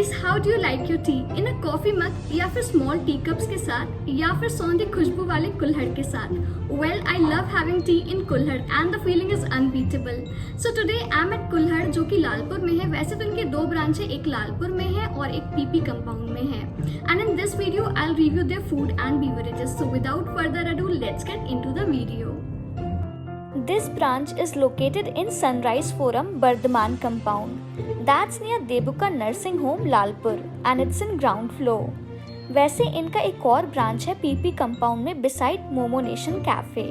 Guys, how do you like your T? In a coffee mug या फिर small T cups के साथ या फिर सौंधी खुशबू वाले कुल्हड़ के साथ? Well, I love having tea in kulhad and the feeling is unbeatable. So today I am at Kulhad, जो कि लालपुर में है. वैसे तो इनके दो ब्रांच है, एक लालपुर में है और एक पीपी कंपाउंड में है. And in this video I will review their food and beverages. So without further ado, let's get into the video. This branch is located in Sunrise Forum, Bardhaman compound. That's near Debuka Nursing Home, Lalpur, and it's in ground floor. वैसे इनका एक और branch है PP compound में beside momo nation cafe.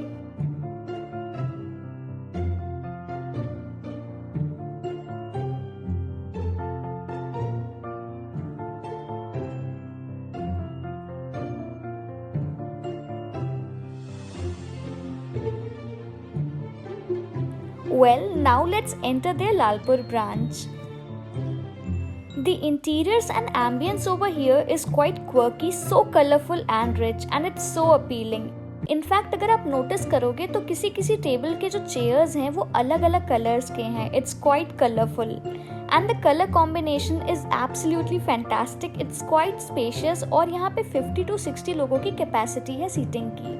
Well, now let's enter their Lalpur branch. The interiors and ambience over here is quite quirky, so colorful and rich, and it's so appealing. In fact, अगर आप notice करोगे तो किसी किसी table के जो chairs हैं वो अलग अलग कलर्स के हैं. It's quite colorful. And the color combination is absolutely fantastic. It's quite spacious और यहाँ पे 50 to 60 लोगों की कैपेसिटी है सीटिंग की.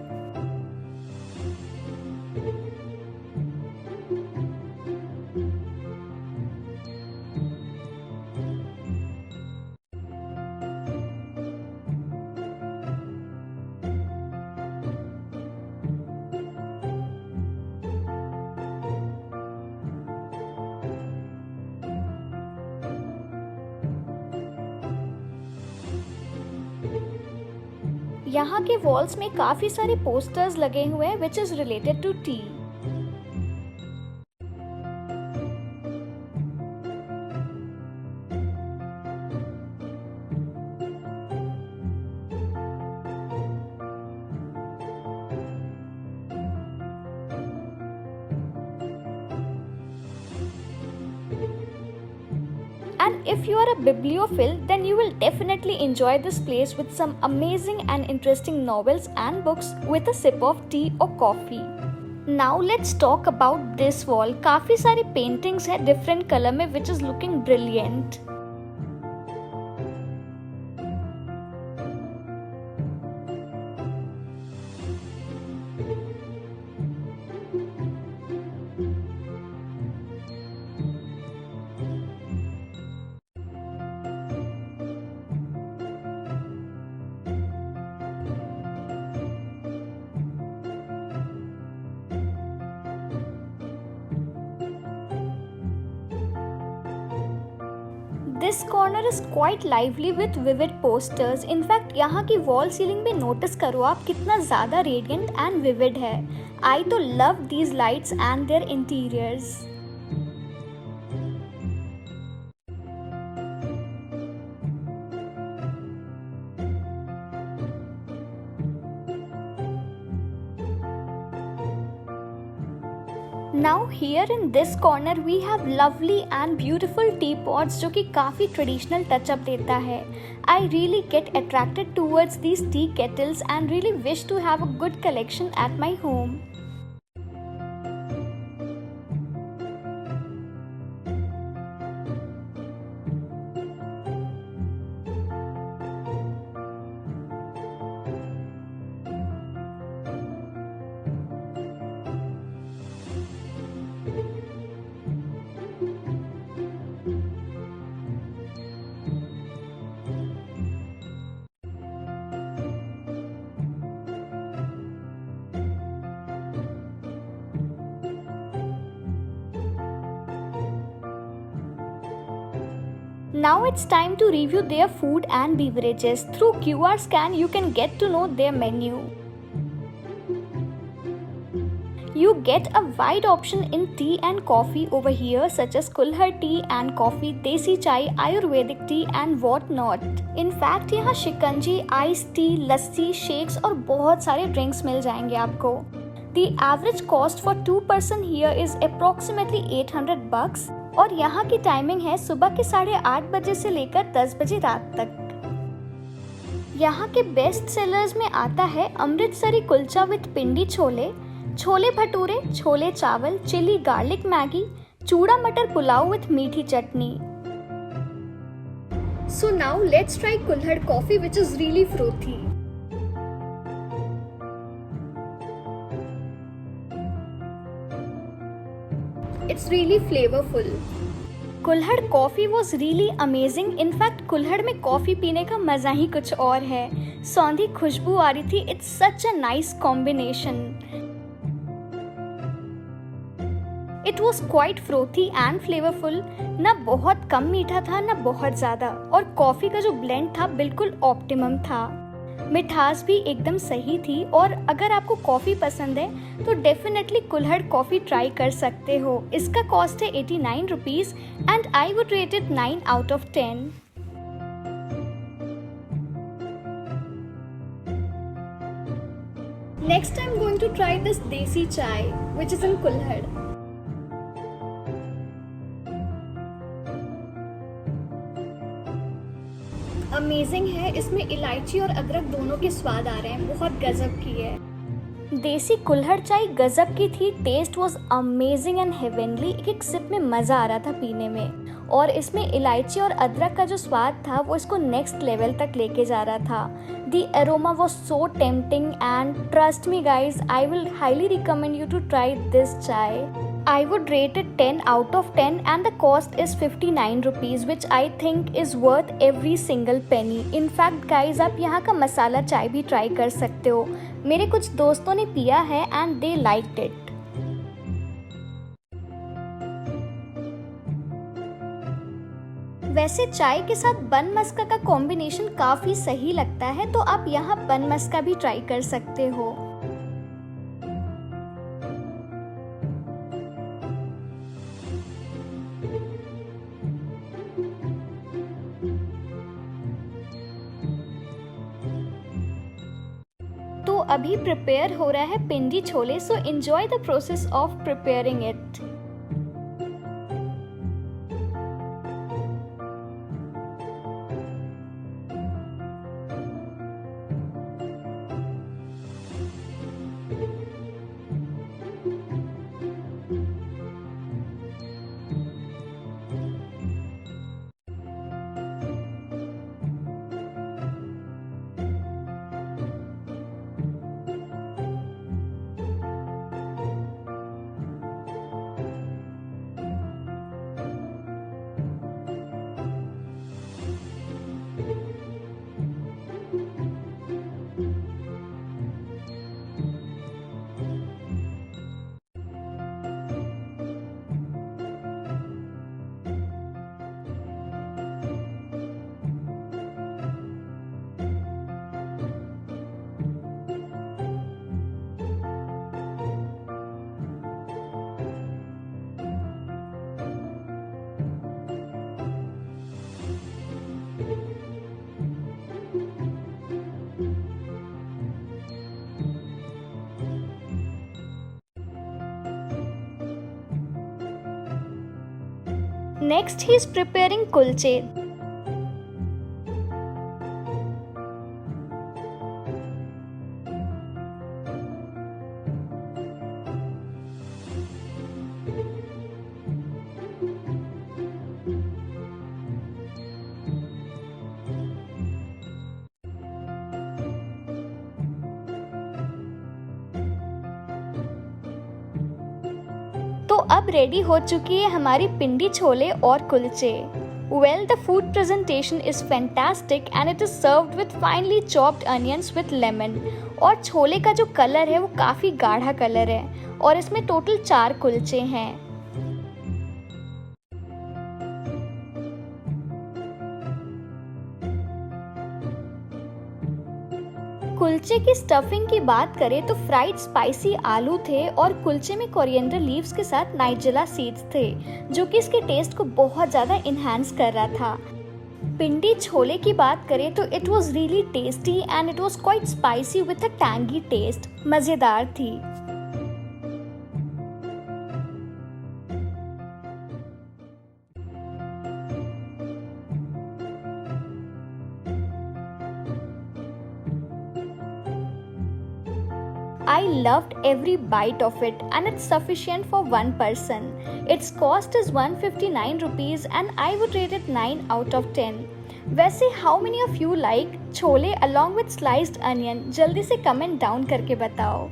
यहाँ के वॉल्स में काफी सारे पोस्टर्स लगे हुए हैं which is related to tea. And if you are a bibliophile, then you will definitely enjoy this place with some amazing and interesting novels and books with a sip of tea or coffee. Now let's talk about this wall. काफी सारी paintings है different color में which is looking brilliant. This corner is quite lively with vivid posters. In fact, यहाँ की wall ceiling भी notice करो आप कितना ज़्यादा radiant and vivid है. I तो love these lights and their interiors. Now here in this corner we have lovely and beautiful teapots जो कि काफ़ी traditional touch-up देता है. I really get attracted towards these tea kettles and really wish to have a good collection at my home. Now it's time to review their food and beverages. Through QR scan you can get to know their menu. You get a wide option in tea and coffee over here such as Kulhar tea and coffee, desi chai, Ayurvedic tea and what not. In fact यहाँ शिकंजी, iced tea, लस्सी, shakes और बहुत सारे drinks मिल जाएंगे आपको. The average cost for 2 person here is approximately $800 और यहाँ की timing है सुबह के 8:30 बजे से लेकर 10 बजे रात तक. यहाँ के बेस्ट सेलर्स में आता है अमृतसरी कुलचा विद पिंडी छोले, छोले भटूरे, छोले चावल, चिली गार्लिक मैगी, चूड़ा मटर पुलाव विद मीठी चटनी. So now let's try Kulhad coffee, which is really frothy. It's really flavorful. कुल्हड़ coffee was really amazing. In fact कुल्हड़ में कॉफ़ी पीने का मज़ा ही कुछ और है। सौंधी खुशबू आ रही थी। It's such a nice combination. It was quite frothy and flavourful. ना बहुत कम मीठा था ना बहुत ज़्यादा, और कॉफ़ी का जो ब्लेंड था बिल्कुल ऑप्टिमम था। मिठास भी एकदम सही थी। और अगर आपको कॉफ़ी पसंद है तो डेफिनेटली कुल्हड़ कॉफ़ी ट्राई कर सकते हो। इसका कॉस्ट है 89 rupees and I would rate it 9 out of 10। Next I'm going to try this desi chai, which is in Kulhad. Amazing है। इसमें इलायची और अदरक दोनों के स्वाद आ रहे हैं। बहुत गजब की है। देसी कुल्हड़ चाय गजब की थी। Taste was amazing and heavenly. एक एक सिप में मज़ा आ रहा था पीने में, और इसमें इलायची और अदरक का जो स्वाद था वो इसको नेक्स्ट लेवल तक लेके जा रहा था। The aroma was so tempting and trust me guys, I will highly recommend you to try this chai. I would rate it 10 out of 10 and the cost is 59 rupees, which I think is worth every single penny. In fact guys, आप यहाँ का मसाला चाय भी try कर सकते हो। मेरे कुछ दोस्तों ने पिया है and they liked it. वैसे चाय के साथ बन मस्का का कॉम्बिनेशन काफ़ी सही लगता है, तो आप यहाँ बन मस्का भी ट्राई कर सकते हो। तो अभी प्रिपेयर हो रहा है Pindi chole, so enjoy the process of preparing it. Next, he is preparing kulche. तो अब रेडी हो चुकी है हमारी पिंडी छोले और कुलचे। Well, the food presentation is fantastic and it is served with finely chopped onions with lemon. और छोले का जो कलर है वो काफ़ी गाढ़ा कलर है और इसमें टोटल 4 कुलचे हैं। कुलचे की स्टफिंग की बात करें तो फ्राइड स्पाइसी आलू थे और कुलचे में कोरिएंडर लीव्स के साथ नाइजेला सीड्स थे, जो कि इसके टेस्ट को बहुत ज़्यादा इन्हांस कर रहा था। पिंडी छोले की बात करें तो it was really tasty and it was quite spicy with a tangy taste. मज़ेदार थी। I loved every bite of it and it's sufficient for one person. Its cost is 159 rupees and I would rate it 9 out of 10. वैसे how many of you like chole along with sliced onion? जल्दी से comment down करके बताओ।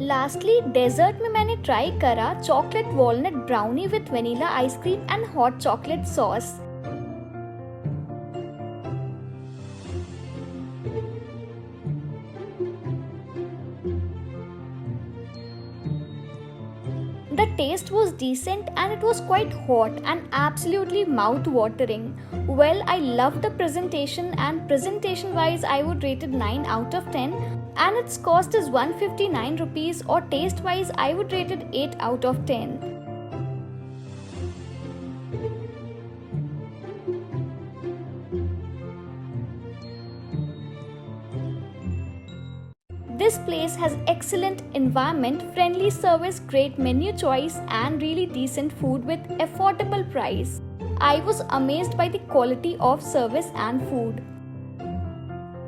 Lastly desert में मैंने try करा chocolate walnut brownie with vanilla ice cream and hot chocolate sauce. The taste was decent and it was quite hot and absolutely mouth-watering. Well, I loved the presentation and presentation-wise I would rate it 9 out of 10 and its cost is 159 rupees or taste-wise I would rate it 8 out of 10. This place has excellent environment, friendly service, great menu choice and really decent food with affordable price. I was amazed by the quality of service and food.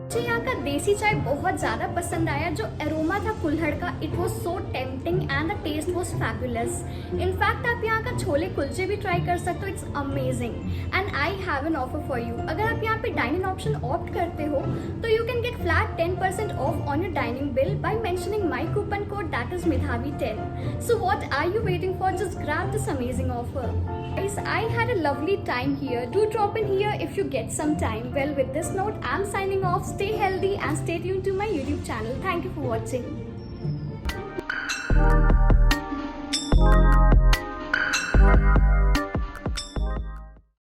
मुझे यहाँ का देसी चाय बहुत ज़्यादा पसंद आया। जो एरोमा था कुल्हड़ का, it was so tempting and the taste was fabulous. In fact आप यहाँ का छोले कुलचे भी ट्राई कर सकते हो, it's amazing. And I have an offer for you. अगर आप यहाँ पे डाइनिंग ऑप्शन ऑप्ट करते हो तो you can get flat 10% of on your dining bill bye mentioning my coupon code that is Midhavi10. So what are you waiting for? Just grab this amazing offer. Guys, I had a lovely time here. Do drop in here if you get some time. Well, with this note, I'm signing off. Stay healthy and stay tuned to my YouTube channel. Thank you for watching.